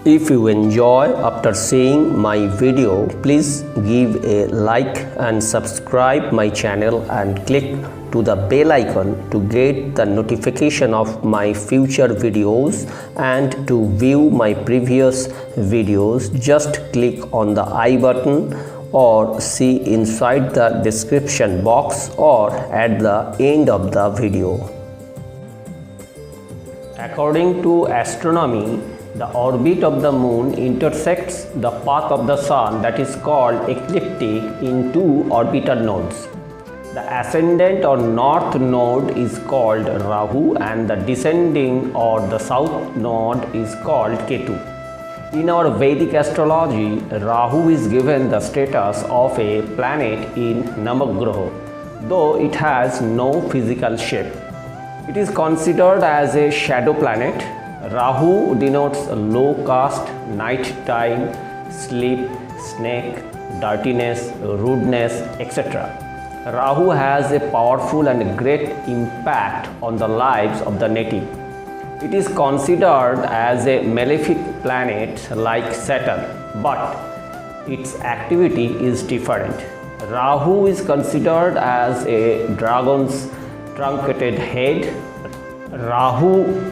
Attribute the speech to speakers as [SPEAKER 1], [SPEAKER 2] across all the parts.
[SPEAKER 1] If you enjoy after seeing my video, please give a like and subscribe my channel and click to the bell icon to get the notification of my future videos, and to view my previous videos just click on the I button or see inside the description box or at the end of the video. According to astronomy, the orbit of the moon intersects the path of the sun, that is called ecliptic, in two orbital nodes. The ascendant or north node is called Rahu and the descending or the south node is called Ketu. In our Vedic astrology, Rahu is given the status of a planet in Navagraha, though it has no physical shape. It is considered as a shadow planet. Rahu denotes low caste, night time, sleep, snake, dirtiness, rudeness, etc. Rahu has a powerful and great impact on the lives of the native. It is considered as a malefic planet like Saturn, but its activity is different. Rahu is considered as a dragon's truncated head. Rahu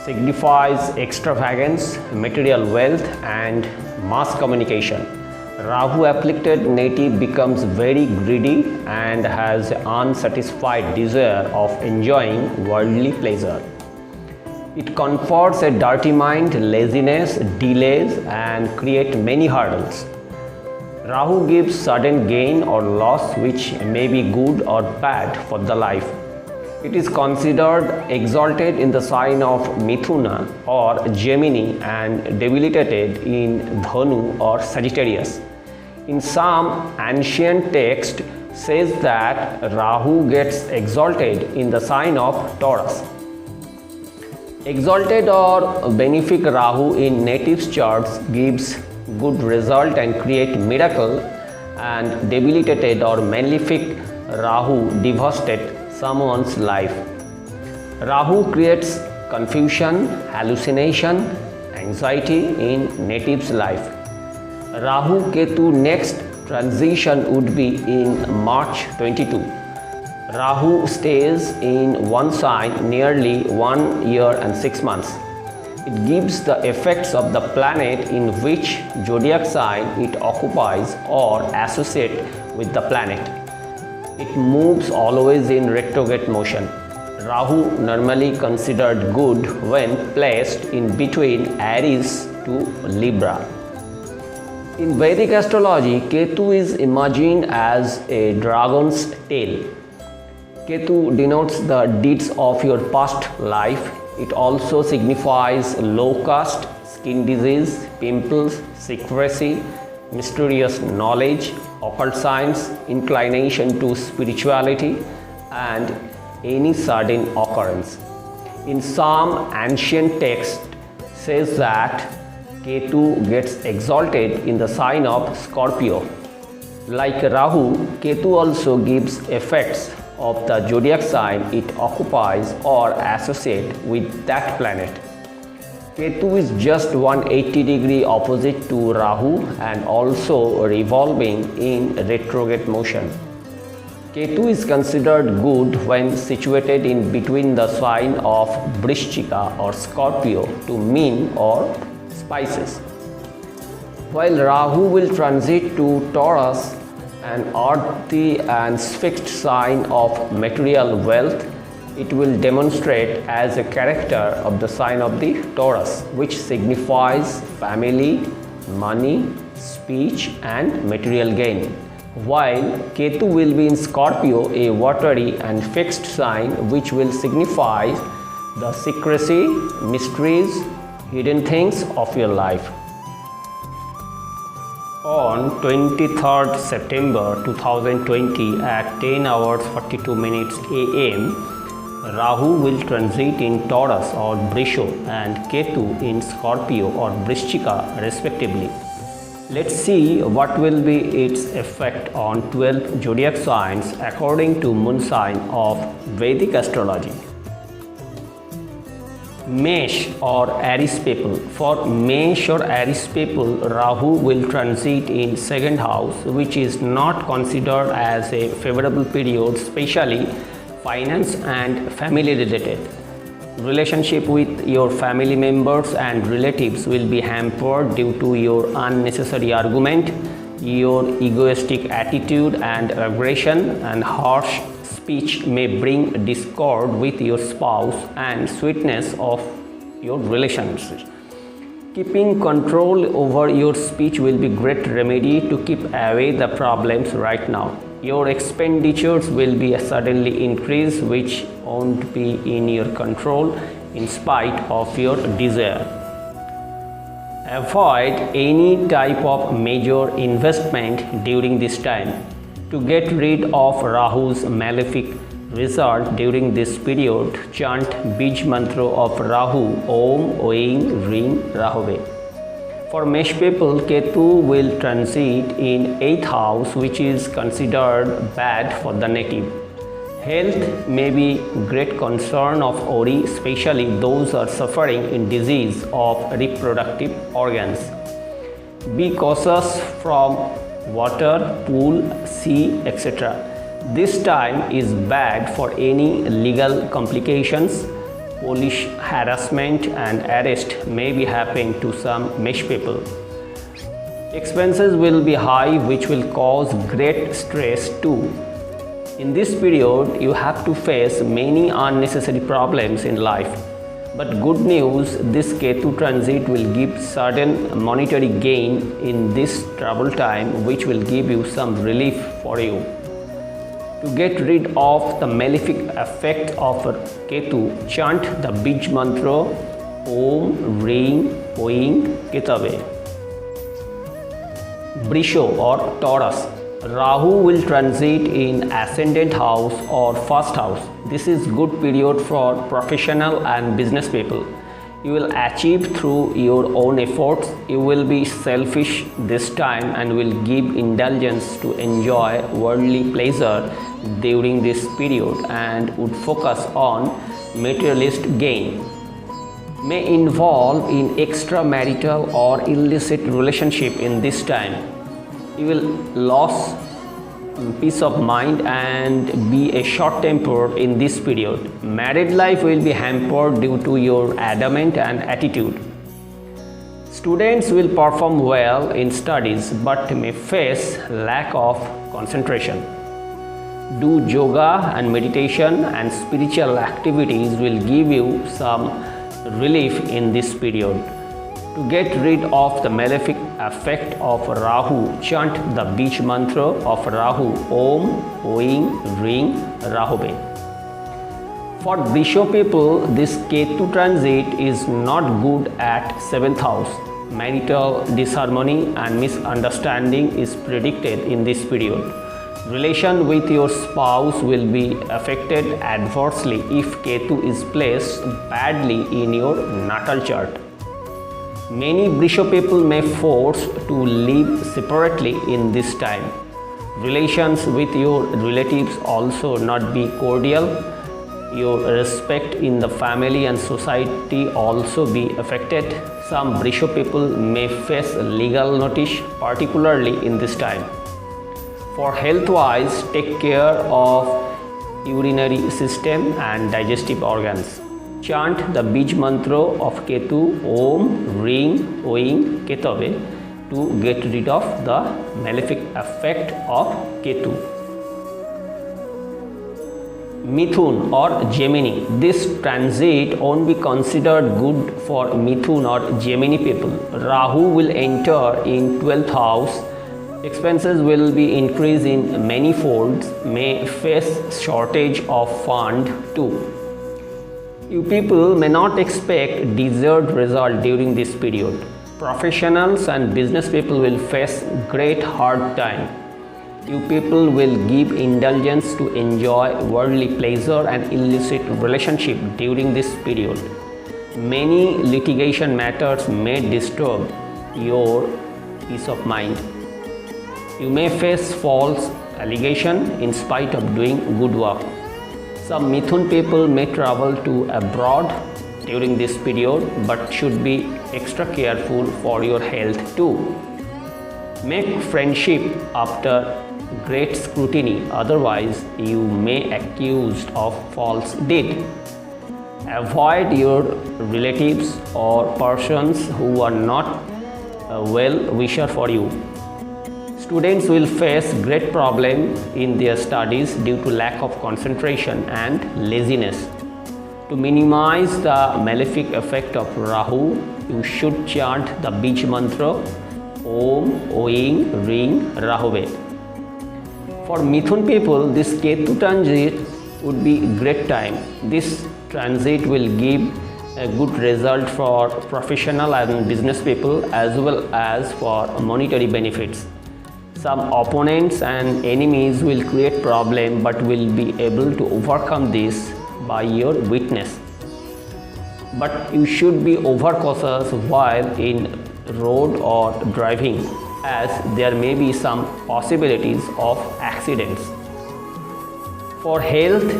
[SPEAKER 1] signifies extravagance, material wealth and mass communication. Rahu afflicted native becomes very greedy and has unsatisfied desire of enjoying worldly pleasure. It confers a dirty mind, laziness, delays and create many hurdles. Rahu gives sudden gain or loss which may be good or bad for the life. It is considered exalted in the sign of Mithuna or Gemini and debilitated in Dhanu or Sagittarius. In some ancient text says that Rahu gets exalted in the sign of Taurus. Exalted or benefic Rahu in natives' charts gives good result and create miracle, and debilitated or malefic Rahu devastates someone's life. Rahu creates confusion, hallucination, anxiety in native's life. Rahu Ketu next transition would be in March 22. Rahu stays in one sign nearly 1 year and 6 months. It gives the effects of the planet in which zodiac sign it occupies or associate with the planet. It moves always in retrograde motion. Rahu normally considered good when placed in between Aries to Libra. In Vedic astrology, Ketu is imagined as a dragon's tail. Ketu denotes the deeds of your past life. It also signifies low caste, skin disease, pimples, secrecy, mysterious knowledge, occult science, inclination to spirituality, and any sudden occurrence. In some ancient text says that Ketu gets exalted in the sign of Scorpio. Like Rahu, Ketu also gives effects of the zodiac sign it occupies or associate with that planet. Ketu is just 180-degree opposite to Rahu and also revolving in retrograde motion. Ketu is considered good when situated in between the sign of Vrishchika or Scorpio to Meen or Pisces. While Rahu will transit to Taurus, an earthy and fixed sign of material wealth, it will demonstrate as a character of the sign of the Taurus, which signifies family, money, speech and material gain. While Ketu will be in Scorpio, a watery and fixed sign which will signify the secrecy, mysteries, hidden things of your life. On 23rd September 2020 at 10 hours 42 minutes AM, Rahu will transit in Taurus or Vrisho and Ketu in Scorpio or Vrishchika respectively. Let's see what will be its effect on 12 zodiac signs according to moon sign of Vedic astrology. Mesh or Aries people. For Mesh or Aries people, Rahu will transit in second house, which is not considered as a favorable period, especially finance and family related. Relationship with your family members and relatives will be hampered due to your unnecessary argument, your egoistic attitude and aggression, and harsh speech may bring discord with your spouse and sweetness of your relationship. Keeping control over your speech will be great remedy to keep away the problems right now. Your expenditures will be suddenly increased, which won't be in your control in spite of your desire. Avoid any type of major investment during this time. To get rid of Rahu's malefic result during this period, chant Bij Mantra of Rahu, Om Oing Ring Rahove. For Mesh people, Ketu will transit in 8th house, which is considered bad for the native. Health may be great concern of Ori, especially those who are suffering in disease of reproductive organs. Be cautious from water, pool, sea, etc. This time is bad for any legal complications. Police harassment and arrest may be happening to some Mesh people. Expenses will be high, which will cause great stress too. In this period, you have to face many unnecessary problems in life. But good news, this Ketu transit will give sudden monetary gain in this trouble time, which will give you some relief for you. To get rid of the malefic effect of Ketu, chant the Bij Mantra Om Ring Oing Ketave. Brisho or Taurus. Rahu will transit in ascendant house or first house. This is good period for professional and business people. You will achieve through your own efforts. You will be selfish this time and will give indulgence to enjoy worldly pleasure during this period and would focus on materialist gain. May involve in extramarital or illicit relationship in this time. You will lose peace of mind and be a short temper in this period. Married life will be hampered due to your adamant and attitude. Students will perform well in studies but may face lack of concentration. Do yoga and meditation and spiritual activities will give you some relief in this period. To get rid of the malefic effect of Rahu, chant the Bij Mantra of Rahu, Om Oing Ring Rahove. For Brisho people, this Ketu transit is not good at 7th house. Marital disharmony and misunderstanding is predicted in this period. Relation with your spouse will be affected adversely if Ketu is placed badly in your natal chart. Many Brisho people may force to live separately in this time. Relations with your relatives also not be cordial. Your respect in the family and society also be affected. Some Brisho people may face legal notice, particularly in this time. For health-wise, take care of urinary system and digestive organs. Chant the Bij Mantra of Ketu, Om Ring Oing Ketave, to get rid of the malefic effect of Ketu. Mithun or Gemini. This transit won't be considered good for Mithun or Gemini people. Rahu will enter in 12th house. Expenses will be increased in many folds, may face shortage of fund too. You people may not expect desired result during this period. Professionals and business people will face great hard time. You people will give indulgence to enjoy worldly pleasure and illicit relationship during this period. Many litigation matters may disturb your peace of mind. You may face false allegation in spite of doing good work. Some Mithun people may travel to abroad during this period, but should be extra careful for your health too. Make friendship after great scrutiny, otherwise you may accused of false deed. Avoid your relatives or persons who are not a well-wisher for you. Students will face great problems in their studies due to lack of concentration and laziness. To minimize the malefic effect of Rahu, you should chant the Bij mantra Om Oing Ring Rahuve. For Mithun people, this Ketu transit would be a great time. This transit will give a good result for professional and business people as well as for monetary benefits. Some opponents and enemies will create problem, but will be able to overcome this by your witness. But you should be overcautious while in road or driving, as there may be some possibilities of accidents. For health,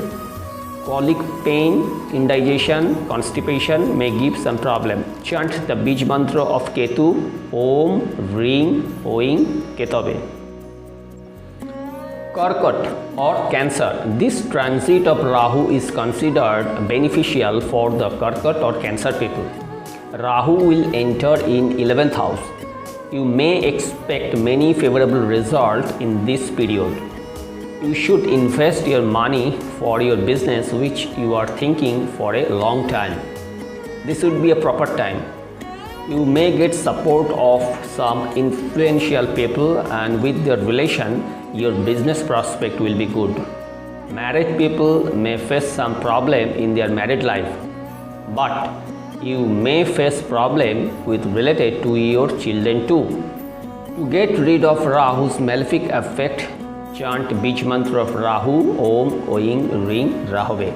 [SPEAKER 1] colic pain, indigestion, constipation may give some problem. Chant the Bij mantra of Ketu Om Ring Oing Ketave. Karkat or Cancer. This transit of Rahu is considered beneficial for the Karkat or Cancer people. Rahu will enter in 11th house. You may expect many favorable results in this period. You should invest your money for your business which you are thinking for a long time. This would be a proper time. You may get support of some influential people, and with their relation, your business prospect will be good. Married people may face some problem in their married life, but you may face problem with related to your children too. To get rid of Rahu's malefic effect, chant Bij mantra of Rahu Om Oing Ring Rahuve.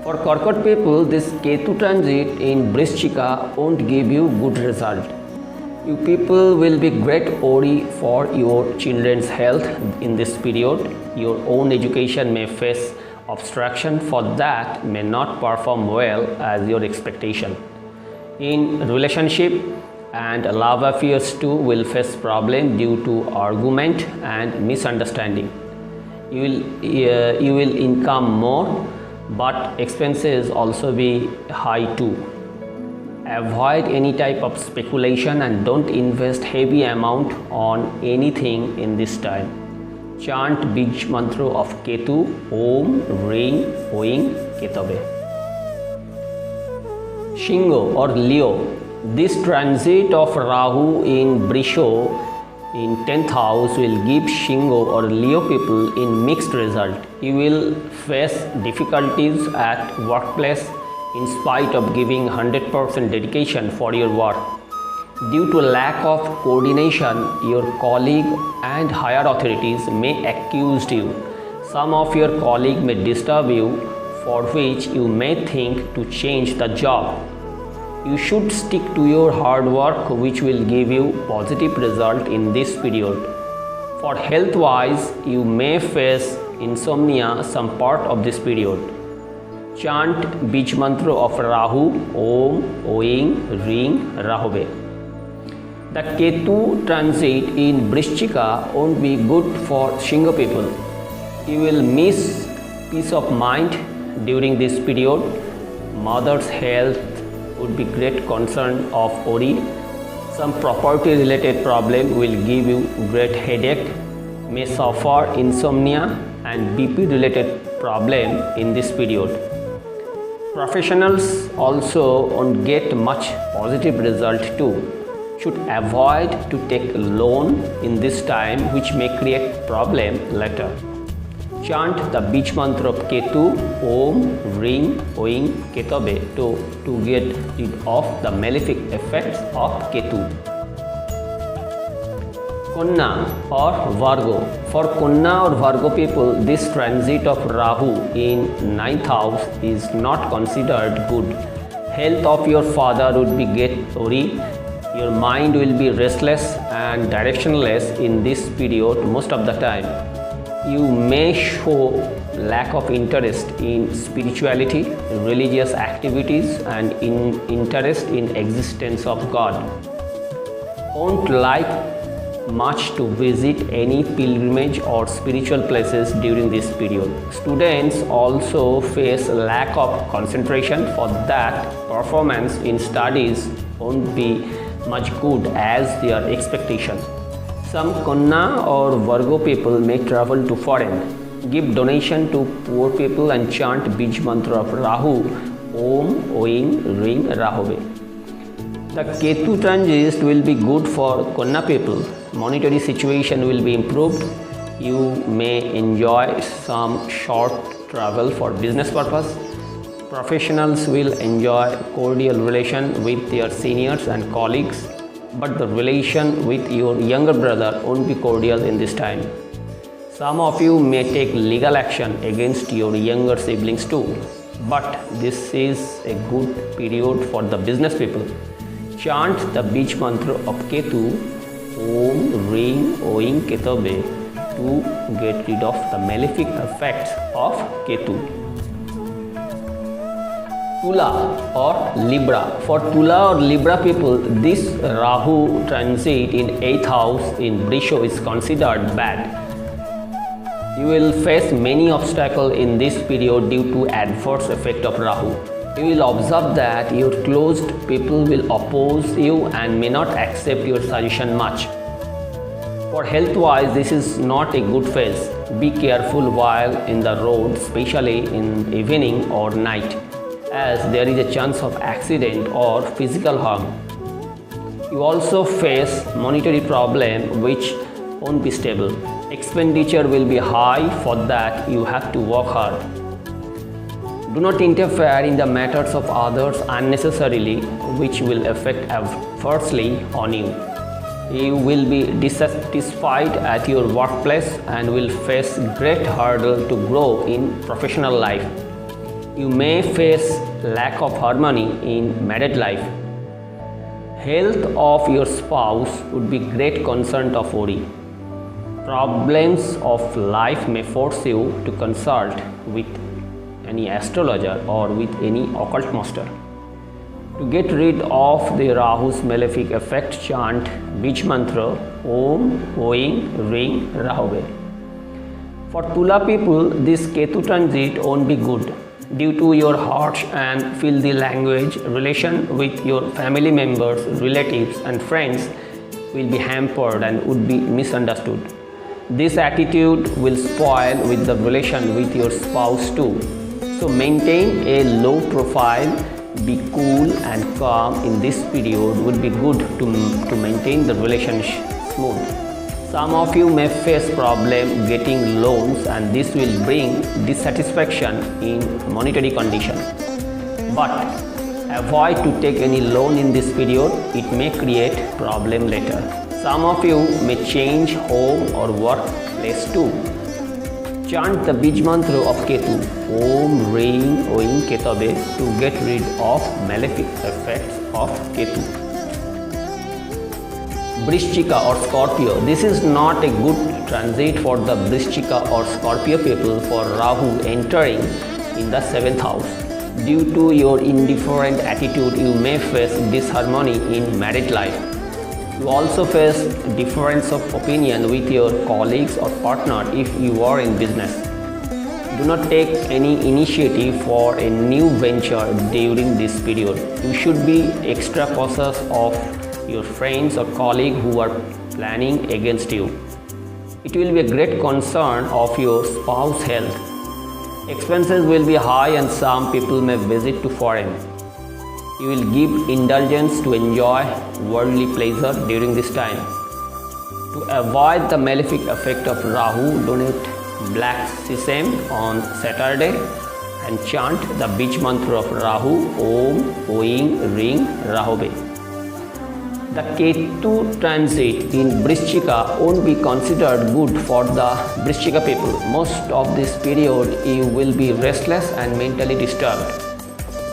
[SPEAKER 1] For Karkat people, this Ketu transit in Vrishchika won't give you good result. You people will be great worry for your children's health in this period. Your own education may face obstruction, for that may not perform well as your expectation. In relationship and love affairs too will face problem due to argument and misunderstanding. You will income more, but expenses also be high too. Avoid any type of speculation and don't invest heavy amount on anything in this time. Chant Bij mantra of Ketu Om Ring Oing Ketave. Shingo or Leo. This transit of Rahu in Brisho in 10th house will give Shingo or Leo people in mixed result. You will face difficulties at workplace in spite of giving 100% dedication for your work. Due to lack of coordination, your colleague and higher authorities may accuse you. Some of your colleagues may disturb you, for which you may think to change the job. You should stick to your hard work, which will give you positive result in this period. For health wise, you may face insomnia some part of this period. Chant Bij mantra of Rahu Om Oing Ring Rahuve. The Ketu transit in Vrishchika won't be good for Shingo people. You will miss peace of mind during this period. Mother's health would be great concern of worry. Some property related problem will give you great headache. May suffer insomnia and BP related problem in this period. Professionals also won't get much positive result too. Should avoid to take loan in this time, which may create problem later. Chant the Bij mantra of Ketu Om Ring Oing Ketave to get rid of the malefic effects of Ketu. Kanna or Virgo. For Kanna or Virgo people, this transit of Rahu in 9th house is not considered good. Health of your father would be get worry. Your mind will be restless and directionless in this period most of the time. You may show lack of interest in spirituality, religious activities, and in interest in existence of God. Won't like much to visit any pilgrimage or spiritual places during this period. Students also face lack of concentration, for that performance in studies won't be much good as their expectation. Some Kanna or Virgo people may travel to foreign, give donation to poor people and chant Bij mantra of Rahu, Om, Oing, Ring, Rahove. The Ketu transit will be good for Kanna people. Monetary situation will be improved. You may enjoy some short travel for business purpose. Professionals will enjoy cordial relation with their seniors and colleagues, but the relation with your younger brother won't be cordial in this time. Some of you may take legal action against your younger siblings too, but this is a good period for the business people. Chant the Bij mantra of Ketu, Om, Ring, Oing, Ketobe, to get rid of the malefic effects of Ketu. Tula or Libra. For Tula or Libra people, this Rahu transit in 8th house in Brisho is considered bad. You will face many obstacles in this period due to adverse effect of Rahu. You will observe that your closed people will oppose you and may not accept your suggestion much. For health-wise, this is not a good phase. Be careful while in the road, especially in evening or night, as there is a chance of accident or physical harm. You also face monetary problem which won't be stable. Expenditure will be high, for that you have to work hard. Do not interfere in the matters of others unnecessarily, which will affect adversely on you. You will be dissatisfied at your workplace and will face great hurdle to grow in professional life. You may face lack of harmony in married life. Health of your spouse would be great concern of worry. Problems of life may force you to consult with any astrologer or with any occult master. To get rid of the Rahu's malefic effect, chant Bij mantra Om, Oing, Ring, Rahove. For Tula people, this Ketu transit won't be good due to your harsh and filthy language. Relation with your family members, relatives and friends will be hampered and would be misunderstood. This attitude will spoil with the relation with your spouse too. So maintain a low profile, be cool and calm in this period would be good to maintain the relationship smooth. Some of you may face problem getting loans and this will bring dissatisfaction in monetary condition. But avoid to take any loan in this period, it may create problem later. Some of you may change home or work place too. Chant the Bij mantra of Ketu, Om, Ring, Oing, Ketobe, to get rid of malefic effects of Ketu. Vrishchika or Scorpio. This is not a good transit for the Vrishchika or Scorpio people, for Rahu entering in the 7th house. Due to your indifferent attitude, you may face disharmony in married life. You also face difference of opinion with your colleagues or partner if you are in business. Do not take any initiative for a new venture during this period. You should be extra cautious of your friends or colleagues who are planning against you. It will be a great concern of your spouse's health. Expenses will be high and some people may visit to foreign. You will give indulgence to enjoy worldly pleasure during this time. To avoid the malefic effect of Rahu, donate black sesame on Saturday and chant the Bij mantra of Rahu, Om, Oing, Ring, Rahove. The Ketu transit in Vrishchika won't be considered good for the Vrishchika people. Most of this period you will be restless and mentally disturbed.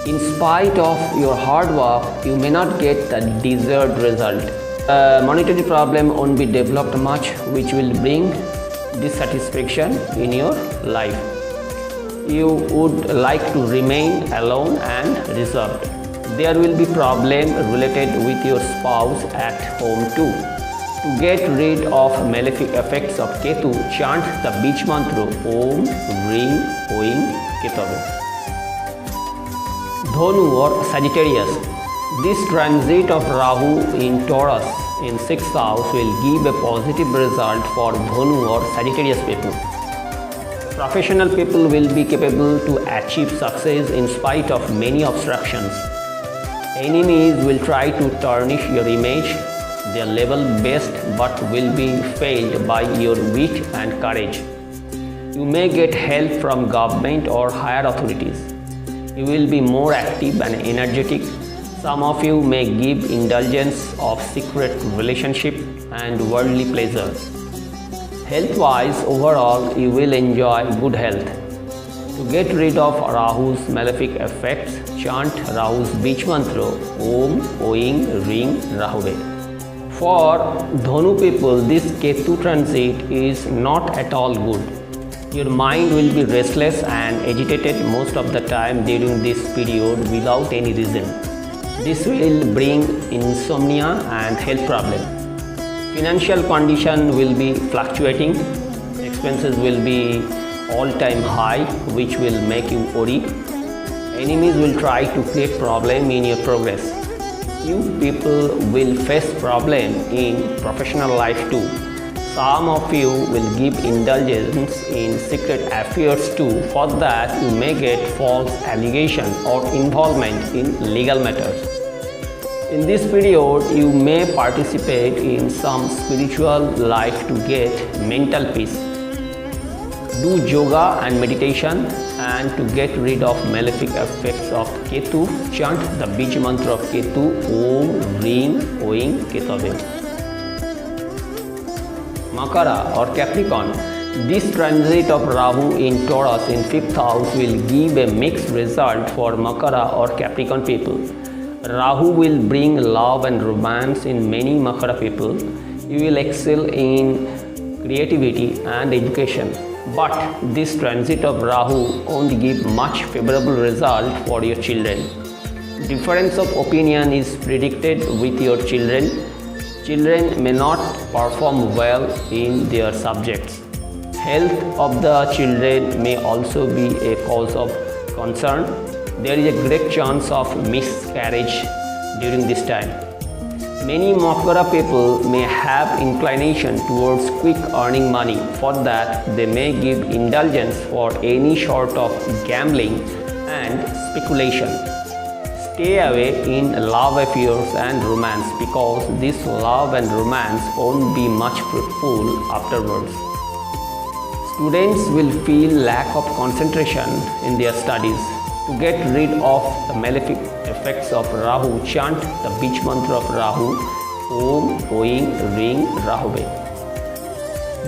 [SPEAKER 1] In spite of your hard work, you may not get the desired result. Monetary problem won't be developed much, which will bring dissatisfaction in your life. You would like to remain alone and reserved. There will be problem related with your spouse at home too. To get rid of malefic effects of Ketu, chant the beach mantra Om Ring Oing Ketave. Dhonu or Sagittarius. This transit of Rahu in Taurus in 6th house will give a positive result for Dhonu or Sagittarius people. Professional people will be capable to achieve success in spite of many obstructions. Enemies will try to tarnish your image, their level best, but will be failed by your wit and courage. You may get help from government or higher authorities. You will be more active and energetic. Some of you may give indulgence of secret relationship and worldly pleasure. Health-wise, overall, you will enjoy good health. To get rid of Rahu's malefic effects, chant Rahu's beach mantra Om Oing Ring Rahuve. For Dhonu people, this Ketu transit is not at all good. Your mind will be restless and agitated most of the time during this period without any reason. This will bring insomnia and health problems. Financial condition will be fluctuating. Expenses will be all-time high, which will make you worry. Enemies will try to create problem in your progress. You people will face problem in professional life too. Some of you will give indulgence in secret affairs too. For that, you may get false allegation or involvement in legal matters. In this period, you may participate in some spiritual life to get mental peace. Do yoga and meditation, and to get rid of malefic effects of Ketu, chant the beach mantra of Ketu Om Ring Oing Ketave. Makara or Capricorn. This transit of Rahu in Taurus in 5th house will give a mixed result for Makara or Capricorn people. Rahu will bring love and romance in many Makara people. You will excel in creativity and education. But this transit of Rahu won't give much favorable result for your children. Difference of opinion is predicted with your children. Children may not perform well in their subjects. Health of the children may also be a cause of concern. There is a great chance of miscarriage during this time. Many Makara people may have inclination towards quick earning money. For that, they may give indulgence for any sort of gambling and speculation. Stay away in love affairs and romance, because this love and romance won't be much fruitful afterwards. Students will feel lack of concentration in their studies. To get rid of the malefic effects of Rahu, chant the beach mantra of Rahu Om Oing Ring Rahuve.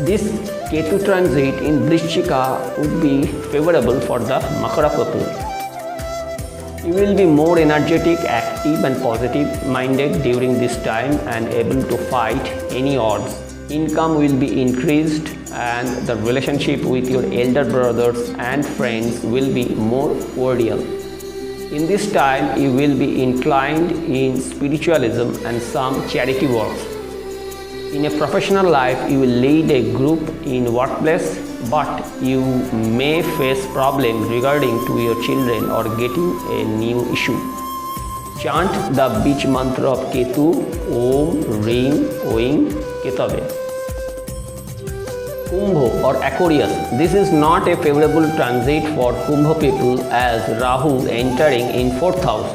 [SPEAKER 1] This Ketu transit in Vrishchika would be favorable for the Makara people. You will be more energetic, active and positive minded during this time and able to fight any odds. Income will be increased and the relationship with your elder brothers and friends will be more cordial. In this time, you will be inclined in spiritualism and some charity works. In a professional life, you will lead a group in workplace, but you may face problems regarding to your children or getting a new issue. Chant the beach mantra of Ketu Om Ring Oing Ketave. Kumbho or Aquarius. This is not a favorable transit for Kumbho people as Rahu entering in 4th house.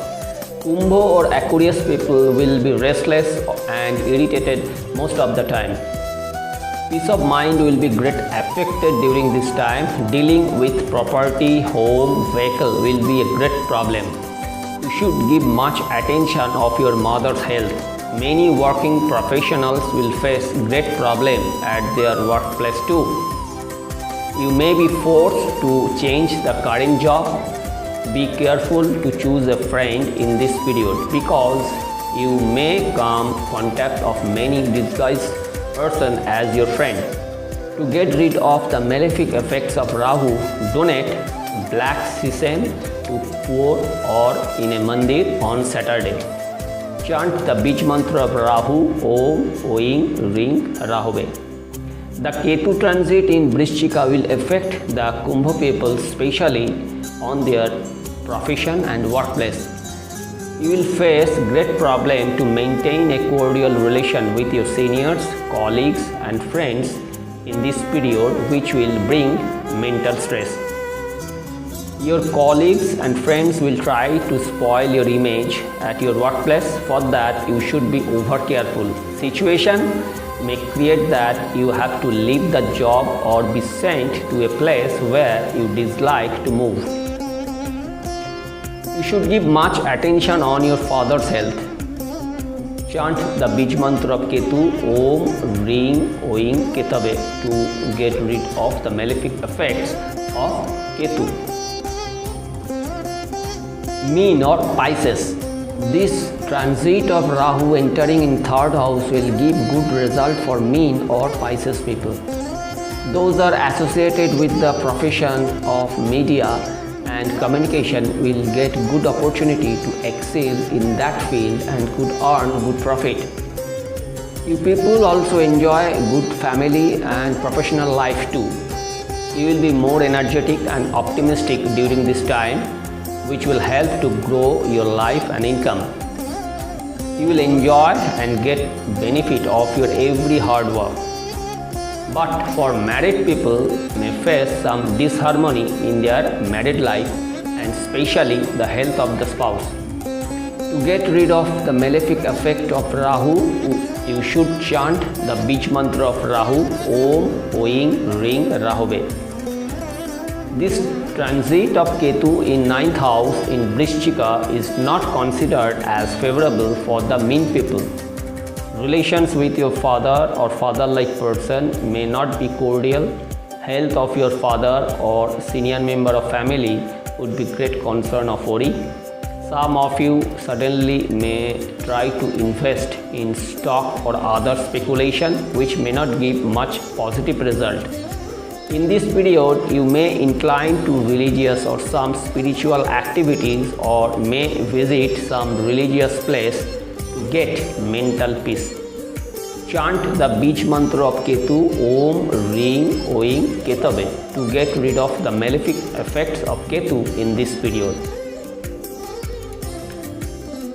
[SPEAKER 1] Kumbho or Aquarius people will be restless and irritated most of the time. Peace of mind will be greatly affected during this time. Dealing with property, home, vehicle will be a great problem. You should give much attention of your mother's health. Many working professionals will face great problems at their workplace too. You may be forced to change the current job. Be careful to choose a friend in this period, because you may come contact of many disguised person as your friend. To get rid of the malefic effects of Rahu, donate black sesame to poor or in a mandir on Saturday. Chant the Bij mantra of Rahu, Om, Oing, Ring, Rahube. The Ketu transit in Vrishchika will affect the Kumbh people, especially on their profession and workplace. You will face great problem to maintain a cordial relation with your seniors, colleagues and friends in this period, which will bring mental stress. Your colleagues and friends will try to spoil your image at your workplace. For that, you should be over careful. Situation may create that you have to leave the job or be sent to a place where you dislike to move. You should give much attention on your father's health. Chant the Bij mantra of Ketu, Om, Ring, Oing, Ketave to get rid of the malefic effects of Ketu. Mean or Pisces. This transit of Rahu entering in third house will give good result for mean or Pisces people. Those are associated with the profession of media and communication will get good opportunity to excel in that field and could earn good profit. You people also enjoy good family and professional life too. You will be more energetic and optimistic during this time, which will help to grow your life and income. You will enjoy and get benefit of your every hard work. But for married people may face some disharmony in their married life and especially the health of the spouse. To get rid of the malefic effect of Rahu, you should chant the Bij mantra of Rahu, Om, Oing, Ring, Rahube. This transit of Ketu in 9th house in Vrishchika is not considered as favorable for the mean people. Relations with your father or father-like person may not be cordial. Health of your father or senior member of family would be great concern of worry. Some of you suddenly may try to invest in stock or other speculation which may not give much positive result. In this period, you may incline to religious or some spiritual activities or may visit some religious place to get mental peace. Chant the Bij mantra of Ketu, Om, Ring, Oing, Ketave to get rid of the malefic effects of Ketu in this period.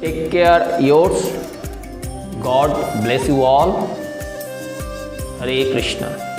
[SPEAKER 1] Take care, yours. God bless you all. Hare Krishna.